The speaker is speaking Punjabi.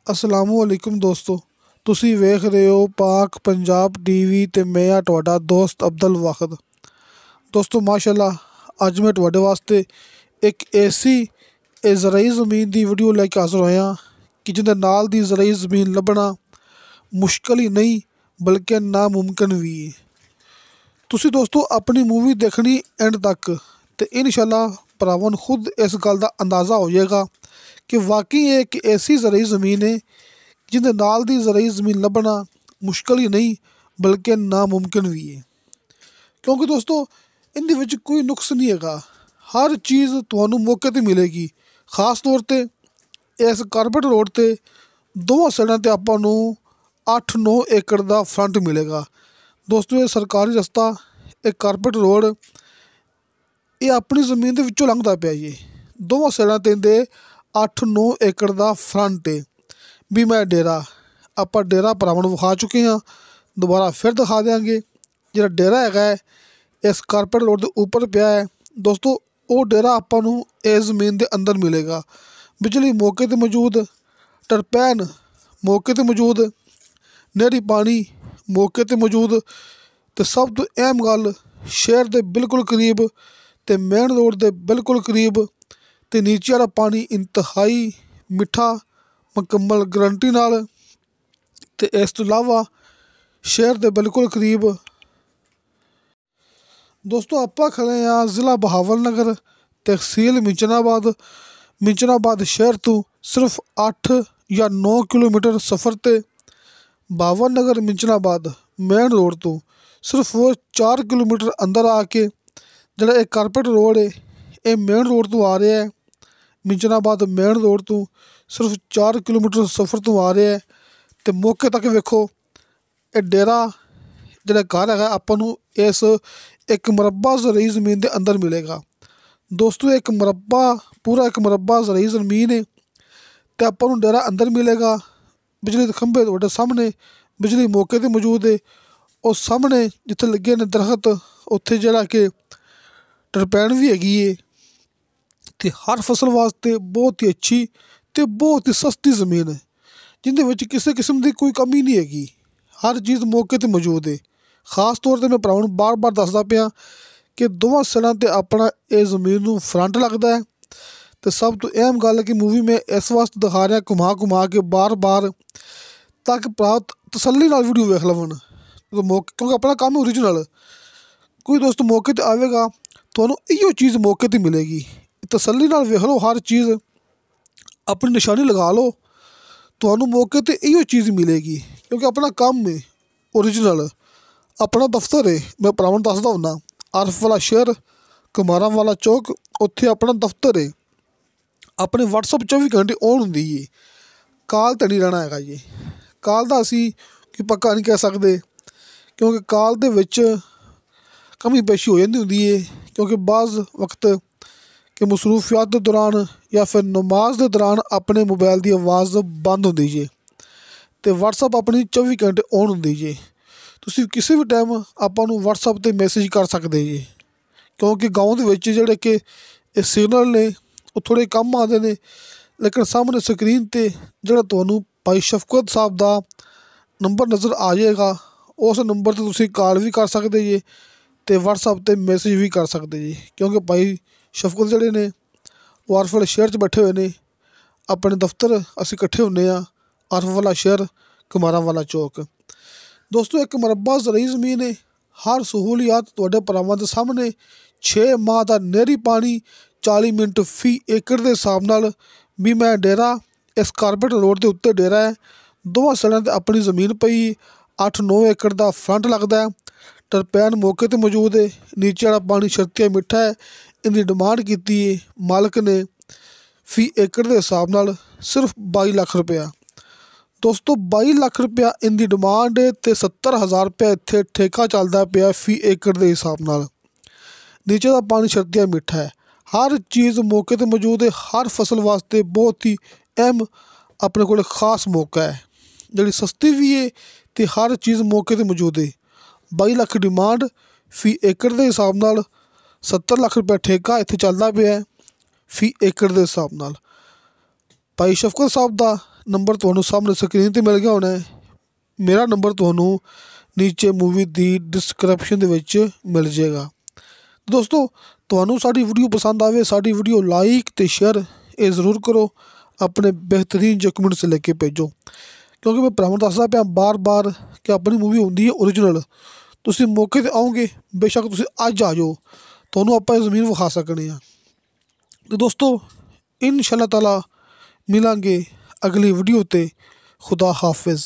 ਅਸਲਾਮੁਅਲੈਕੁਮ ਦੋਸਤੋ, ਤੁਸੀਂ ਵੇਖ ਰਹੇ ਹੋ ਪਾਕ ਪੰਜਾਬ ਟੀਵੀ ਤੇ ਮੈਂ ਆ ਤੁਹਾਡਾ ਦੋਸਤ ਅਬਦੁਲ ਵਾਹਿਦ। ਦੋਸਤੋ ਮਾਸ਼ਾਅੱਲਾ, ਅੱਜ ਮੈਂ ਤੁਹਾਡੇ ਵਾਸਤੇ ਇੱਕ ਐਸੀ ਜ਼ਰਾਈ ਜ਼ਮੀਨ ਦੀ ਵੀਡੀਓ ਲੈ ਕੇ ਹਾਜ਼ਰ ਹੋਇਆ ਕਿ ਜਿਹਦੇ ਨਾਲ ਦੀ ਜ਼ਰਾਈ ਜ਼ਮੀਨ ਲੱਭਣਾ ਮੁਸ਼ਕਲ ਹੀ ਨਹੀਂ ਬਲਕਿ ਨਾਮੁਮਕਿਨ ਵੀ ਹੈ। ਤੁਸੀਂ ਦੋਸਤੋ ਆਪਣੀ ਮੂਵੀ ਦੇਖਣੀ ਐਂਡ ਤੱਕ ਤੇ ਇਨਸ਼ਾਅੱਲਾ ਭਰਾਵਾਂ ਨੂੰ ਖੁਦ ਇਸ ਗੱਲ ਦਾ ਅੰਦਾਜ਼ਾ ਹੋ ਜਾਏਗਾ ਕਿ ਵਾਕਈ ਇਹ ਇੱਕ ਐਸੀ ਜ਼ਰਾਈ ਜ਼ਮੀਨ ਹੈ ਜਿਹਦੇ ਨਾਲ ਦੀ ਜ਼ਰਾਈ ਜ਼ਮੀਨ ਲੱਭਣਾ ਮੁਸ਼ਕਲ ਹੀ ਨਹੀਂ ਬਲਕਿ ਨਾਮੁਮਕਿਨ ਵੀ ਹੈ। ਕਿਉਂਕਿ ਦੋਸਤੋ ਇਹਦੇ ਵਿੱਚ ਕੋਈ ਨੁਕਸ ਨਹੀਂ ਹੈਗਾ, ਹਰ ਚੀਜ਼ ਤੁਹਾਨੂੰ ਮੌਕੇ 'ਤੇ ਮਿਲੇਗੀ। ਖ਼ਾਸ ਤੌਰ 'ਤੇ ਇਸ ਕਾਰਪੇਟ ਰੋਡ 'ਤੇ ਦੋਵਾਂ ਸਾਈਡਾਂ 'ਤੇ ਆਪਾਂ ਨੂੰ 8-9 ਏਕੜ ਦਾ ਫਰੰਟ ਮਿਲੇਗਾ। ਦੋਸਤੋ ਇਹ ਸਰਕਾਰੀ ਰਸਤਾ, ਇਹ ਕਾਰਪੇਟ ਰੋਡ, ਇਹ ਆਪਣੀ ਜ਼ਮੀਨ ਦੇ ਵਿੱਚੋਂ ਲੰਘਦਾ ਪਿਆ ਜੀ। ਦੋਵਾਂ ਸਾਈਡਾਂ 'ਤੇ ਇਹਦੇ 8-9 ਏਕੜ ਦਾ ਫਰੰਟ ਹੈ। ਵੀ ਮੈਂ ਡੇਰਾ, ਆਪਾਂ ਡੇਰਾ ਭਰਾਵਾਂ ਨੂੰ ਵਿਖਾ ਚੁੱਕੇ ਹਾਂ, ਦੁਬਾਰਾ ਫਿਰ ਦਿਖਾ ਦਿਆਂਗੇ। ਜਿਹੜਾ ਡੇਰਾ ਹੈਗਾ ਹੈ ਇਸ ਕਾਰਪੇਟ ਰੋਡ ਦੇ ਉੱਪਰ ਪਿਆ ਹੈ ਦੋਸਤੋ, ਉਹ ਡੇਰਾ ਆਪਾਂ ਨੂੰ ਇਸ ਜ਼ਮੀਨ ਦੇ ਅੰਦਰ ਮਿਲੇਗਾ। ਬਿਜਲੀ ਮੌਕੇ 'ਤੇ ਮੌਜੂਦ, ਟਰਪੈਨ ਮੌਕੇ 'ਤੇ ਮੌਜੂਦ, ਨਹਿਰੀ ਪਾਣੀ ਮੌਕੇ 'ਤੇ ਮੌਜੂਦ ਅਤੇ ਸਭ ਤੋਂ ਅਹਿਮ ਗੱਲ ਸ਼ਹਿਰ ਦੇ ਬਿਲਕੁਲ ਕਰੀਬ ਅਤੇ ਮੇਨ ਰੋਡ ਦੇ ਬਿਲਕੁਲ ਕਰੀਬ ਅਤੇ ਨੀਚੇ ਵਾਲਾ ਪਾਣੀ ਇੰਤਹਾਈ ਮਿੱਠਾ ਮੁਕੰਮਲ ਗਰੰਟੀ ਨਾਲ। ਅਤੇ ਇਸ ਤੋਂ ਇਲਾਵਾ ਸ਼ਹਿਰ ਦੇ ਬਿਲਕੁਲ ਕਰੀਬ ਦੋਸਤੋ ਆਪਾਂ ਖੜ੍ਹੇ ਹਾਂ ਜ਼ਿਲ੍ਹਾ ਬਹਾਵਲਨਗਰ, ਤਹਿਸੀਲ ਮਿੰਚਨਾਬਾਦ ਸ਼ਹਿਰ ਤੋਂ ਸਿਰਫ 8 ਜਾਂ 9 ਕਿਲੋਮੀਟਰ ਸਫ਼ਰ 'ਤੇ। ਬਹਾਵਲਨਗਰ ਮਿੰਚਨਾਬਾਦ ਮੇਨ ਰੋਡ ਤੋਂ ਸਿਰਫ 4 ਕਿਲੋਮੀਟਰ ਅੰਦਰ ਆ ਕੇ ਜਿਹੜਾ ਇਹ ਕਾਰਪੇਟ ਰੋਡ ਹੈ ਇਹ ਮੇਨ ਰੋਡ ਤੋਂ ਆ ਰਿਹਾ ਹੈ। ਮਿੰਚਨਾਬਾਦ ਮੇਨ ਰੋਡ ਤੋਂ ਸਿਰਫ 4 ਕਿਲੋਮੀਟਰ ਸਫ਼ਰ ਤੋਂ ਆ ਰਿਹਾ ਹੈ। ਅਤੇ ਮੌਕੇ ਤੱਕ ਵੇਖੋ ਇਹ ਡੇਰਾ ਜਿਹੜਾ ਘਰ ਹੈਗਾ ਆਪਾਂ ਨੂੰ ਇਸ ਇੱਕ ਮੁਰੱਬਾ ਜ਼ਰਾਈ ਜ਼ਮੀਨ ਦੇ ਅੰਦਰ ਮਿਲੇਗਾ। ਦੋਸਤੋ ਇੱਕ ਮੁਰੱਬਾ, ਪੂਰਾ ਇੱਕ ਮੁਰੱਬਾ ਜ਼ਰਾਈ ਜ਼ਮੀਨ ਹੈ ਅਤੇ ਆਪਾਂ ਨੂੰ ਡੇਰਾ ਅੰਦਰ ਮਿਲੇਗਾ। ਬਿਜਲੀ ਦੇ ਖੰਭੇ ਤੁਹਾਡੇ ਸਾਹਮਣੇ, ਬਿਜਲੀ ਮੌਕੇ 'ਤੇ ਮੌਜੂਦ ਹੈ। ਉਹ ਸਾਹਮਣੇ ਜਿੱਥੇ ਲੱਗੇ ਨੇ ਦਰਖਤ, ਉੱਥੇ ਜਿਹੜਾ ਕਿ ਟਰਪੈਨ ਵੀ ਹੈਗੀ ਹੈ। ਅਤੇ ਹਰ ਫਸਲ ਵਾਸਤੇ ਬਹੁਤ ਹੀ ਅੱਛੀ ਅਤੇ ਬਹੁਤ ਹੀ ਸਸਤੀ ਜ਼ਮੀਨ ਹੈ, ਜਿਹਦੇ ਵਿੱਚ ਕਿਸੇ ਕਿਸਮ ਦੀ ਕੋਈ ਕਮੀ ਨਹੀਂ ਹੈਗੀ। ਹਰ ਚੀਜ਼ ਮੌਕੇ 'ਤੇ ਮੌਜੂਦ ਹੈ। ਖ਼ਾਸ ਤੌਰ 'ਤੇ ਮੈਂ ਭਰਾਵਾਂ ਨੂੰ ਬਾਰ-ਬਾਰ ਦੱਸਦਾ ਪਿਆ ਕਿ ਦੋਵਾਂ ਸਾਈਡਾਂ 'ਤੇ ਆਪਣਾ ਇਹ ਜ਼ਮੀਨ ਨੂੰ ਫਰੰਟ ਲੱਗਦਾ ਹੈ। ਅਤੇ ਸਭ ਤੋਂ ਅਹਿਮ ਗੱਲ ਹੈ ਕਿ ਮੂਵੀ ਮੈਂ ਇਸ ਵਾਸਤੇ ਦਿਖਾ ਰਿਹਾ ਘੁਮਾ ਕੇ ਬਾਰ-ਬਾਰ, ਤਾਂ ਕਿ ਭਰਾ ਤਸੱਲੀ ਨਾਲ ਵੀਡੀਓ ਵੇਖ ਲਵਣ। ਕਿਉਂਕਿ ਆਪਣਾ ਕੰਮ ਓਰੀਜਨਲ, ਕੋਈ ਦੋਸਤ ਮੌਕੇ 'ਤੇ ਆਵੇਗਾ ਤੁਹਾਨੂੰ ਇਹੋ ਚੀਜ਼ ਮੌਕੇ 'ਤੇ ਮਿਲੇਗੀ। ਤਸੱਲੀ ਨਾਲ ਵੇਖ ਲਓ, ਹਰ ਚੀਜ਼ ਆਪਣੀ ਨਿਸ਼ਾਨੀ ਲਗਾ ਲਓ, ਤੁਹਾਨੂੰ ਮੌਕੇ 'ਤੇ ਇਹੋ ਚੀਜ਼ ਮਿਲੇਗੀ। ਕਿਉਂਕਿ ਆਪਣਾ ਕੰਮ ਹੈ ਓਰੀਜਨਲ, ਆਪਣਾ ਦਫ਼ਤਰ ਹੈ। ਮੈਂ ਭਰਾਵਾਂ ਨੂੰ ਦੱਸਦਾ ਹੁੰਦਾ, ਆਰਫ ਵਾਲਾ ਸ਼ਹਿਰ, ਕੁਮਾਰਾਂ ਵਾਲਾ ਚੌਕ, ਉੱਥੇ ਆਪਣਾ ਦਫ਼ਤਰ ਹੈ। ਆਪਣੇ ਵਟਸਐਪ 24 ਘੰਟੇ ਔਨ ਹੁੰਦੀ ਹੈ, ਕਾਲ 'ਤੇ ਨਹੀਂ ਰਹਿਣਾ ਹੈਗਾ ਜੀ। ਕਾਲ ਦਾ ਅਸੀਂ ਕੋਈ ਪੱਕਾ ਨਹੀਂ ਕਹਿ ਸਕਦੇ, ਕਿਉਂਕਿ ਕਾਲ ਦੇ ਵਿੱਚ ਕਮੀ ਪੇਸ਼ੀ ਹੋ ਜਾਂਦੀ ਹੁੰਦੀ ਹੈ। ਕਿਉਂਕਿ ਬਾਜ਼ ਵਕਤ ਕਿ ਮਸਰੂਫੀਅਤ ਦੇ ਦੌਰਾਨ ਜਾਂ ਫਿਰ ਨਮਾਜ਼ ਦੇ ਦੌਰਾਨ ਆਪਣੇ ਮੋਬਾਈਲ ਦੀ ਆਵਾਜ਼ ਬੰਦ ਹੁੰਦੀ ਜੇ ਅਤੇ ਵਟਸਐਪ ਆਪਣੀ 24 ਘੰਟੇ ਔਨ ਹੁੰਦੀ ਜੇ। ਤੁਸੀਂ ਕਿਸੇ ਵੀ ਟਾਈਮ ਆਪਾਂ ਨੂੰ ਵਟਸਐਪ 'ਤੇ ਮੈਸੇਜ ਕਰ ਸਕਦੇ ਜੀ। ਕਿਉਂਕਿ ਗਾਉਂ ਦੇ ਵਿੱਚ ਜਿਹੜੇ ਕਿ ਇਹ ਸਿਗਨਲ ਨੇ ਉਹ ਥੋੜ੍ਹੇ ਕੰਮ ਆਉਂਦੇ ਨੇ, ਲੇਕਿਨ ਸਾਹਮਣੇ ਸਕਰੀਨ 'ਤੇ ਜਿਹੜਾ ਤੁਹਾਨੂੰ ਭਾਈ ਸ਼ਫਕਤ ਸਾਹਿਬ ਦਾ ਨੰਬਰ ਨਜ਼ਰ ਆ ਜਾਏਗਾ, ਉਸ ਨੰਬਰ 'ਤੇ ਤੁਸੀਂ ਕਾਲ ਵੀ ਕਰ ਸਕਦੇ ਜੀ ਅਤੇ ਵਟਸਐਪ 'ਤੇ ਮੈਸੇਜ ਵੀ ਕਰ ਸਕਦੇ ਜੀ। ਕਿਉਂਕਿ ਭਾਈ ਸ਼ਫਕਤ ਜਿਹੜੇ ਨੇ ਉਹ ਆਰਫ ਵਾਲੇ ਸ਼ਹਿਰ 'ਚ ਬੈਠੇ ਹੋਏ ਨੇ। ਆਪਣੇ ਦਫ਼ਤਰ ਅਸੀਂ ਇਕੱਠੇ ਹੁੰਦੇ ਹਾਂ, ਆਰਫ ਵਾਲਾ ਸ਼ਹਿਰ, ਕੁਮਾਰਾਂ ਵਾਲਾ ਚੌਕ। ਦੋਸਤੋ ਇੱਕ ਮੁਰੱਬਾ ਜ਼ਰਾਈ ਜ਼ਮੀਨ ਹੈ, ਹਰ ਸਹੂਲੀਅਤ ਤੁਹਾਡੇ ਭਰਾਵਾਂ ਦੇ ਸਾਹਮਣੇ। 6 ਮਾਹ ਦਾ ਨਹਿਰੀ ਪਾਣੀ, 40 ਮਿੰਟ ਫੀ ਏਕੜ ਦੇ ਹਿਸਾਬ ਨਾਲ। ਵੀ ਮੈਂ ਡੇਰਾ, ਇਸ ਕਾਰਪੇਟ ਰੋਡ ਦੇ ਉੱਤੇ ਡੇਰਾ ਹੈ। ਦੋਵਾਂ ਸਾਈਡਾਂ 'ਤੇ ਆਪਣੀ ਜ਼ਮੀਨ ਪਈ, 8-9 ਏਕੜ ਦਾ ਫਰੰਟ ਲੱਗਦਾ ਹੈ। ਟਰਪੈਨ ਮੌਕੇ 'ਤੇ ਮੌਜੂਦ ਹੈ। ਨੀਚੇ ਵਾਲਾ ਪਾਣੀ ਸ਼ਰਤੀਆ ਮਿੱਠਾ ਹੈ। ਇਹਦੀ ਡਿਮਾਂਡ ਕੀਤੀ ਹੈ ਮਾਲਕ ਨੇ ਫੀ ਏਕੜ ਦੇ ਹਿਸਾਬ ਨਾਲ ਸਿਰਫ 22 ਲੱਖ ਰੁਪਇਆ। ਦੋਸਤੋ 22 ਲੱਖ ਰੁਪਇਆ ਇਹਦੀ ਡਿਮਾਂਡ ਹੈ ਅਤੇ 70,000 ਰੁਪਇਆ ਇੱਥੇ ਠੇਕਾ ਚੱਲਦਾ ਪਿਆ ਫੀ ਏਕੜ ਦੇ ਹਿਸਾਬ ਨਾਲ। ਨੀਚੇ ਦਾ ਪਾਣੀ ਸ਼ਰਤੀਆ ਮਿੱਠਾ ਹੈ। ਹਰ ਚੀਜ਼ ਮੌਕੇ 'ਤੇ ਮੌਜੂਦ ਹੈ। ਹਰ ਫਸਲ ਵਾਸਤੇ ਬਹੁਤ ਹੀ ਅਹਿਮ ਆਪਣੇ ਕੋਲ ਖ਼ਾਸ ਮੌਕਾ ਹੈ, ਜਿਹੜੀ ਸਸਤੀ ਵੀ ਹੈ ਅਤੇ ਹਰ ਚੀਜ਼ ਮੌਕੇ 'ਤੇ ਮੌਜੂਦ ਹੈ। 22 ਲੱਖ ਡਿਮਾਂਡ, ਫੀ ਏਕੜ ਦੇ ਹਿਸਾਬ ਨਾਲ 70 ਲੱਖ ਰੁਪਇਆ ਠੇਕਾ ਇੱਥੇ ਚੱਲਦਾ ਪਿਆ ਫੀ ਏਕੜ ਦੇ ਹਿਸਾਬ ਨਾਲ। ਭਾਈ ਸ਼ਫਕਤ ਸਾਹਿਬ ਦਾ ਨੰਬਰ ਤੁਹਾਨੂੰ ਸਾਹਮਣੇ ਸਕਰੀਨ 'ਤੇ ਮਿਲ ਗਿਆ ਹੋਣਾ ਹੈ। ਮੇਰਾ ਨੰਬਰ ਤੁਹਾਨੂੰ ਨੀਚੇ ਮੂਵੀ ਦੀ ਡਿਸਕ੍ਰਿਪਸ਼ਨ ਦੇ ਵਿੱਚ ਮਿਲ ਜਾਏਗਾ। ਦੋਸਤੋ, ਤੁਹਾਨੂੰ ਸਾਡੀ ਵੀਡੀਓ ਪਸੰਦ ਆਵੇ, ਸਾਡੀ ਵੀਡੀਓ ਲਾਈਕ ਅਤੇ ਸ਼ੇਅਰ ਇਹ ਜ਼ਰੂਰ ਕਰੋ। ਆਪਣੇ ਬਿਹਤਰੀਨ ਡਾਕੂਮੈਂਟਸ ਲੈ ਕੇ ਭੇਜੋ, ਕਿਉਂਕਿ ਮੈਂ ਭਰਾਵਾਂ ਦੱਸਦਾ ਪਿਆ ਬਾਰ-ਬਾਰ ਕਿ ਆਪਣੀ ਮੂਵੀ ਹੁੰਦੀ ਹੈ ਓਰੀਜਨਲ। ਤੁਸੀਂ ਮੌਕੇ 'ਤੇ ਆਓਗੇ, ਬੇਸ਼ੱਕ ਤੁਸੀਂ ਅੱਜ ਆ ਜਾਓ, ਤੁਹਾਨੂੰ ਆਪਾਂ ਇਹ ਜ਼ਮੀਨ ਵਿਖਾ ਸਕਦੇ ਹਾਂ। ਅਤੇ ਦੋਸਤੋ, ਇਨਸ਼ਾ ਅੱਲਾਹ ਤਾਲਾ ਮਿਲਾਂਗੇ ਅਗਲੀ ਵੀਡੀਓ 'ਤੇ। ਖੁਦਾ ਹਾਫਿਜ਼।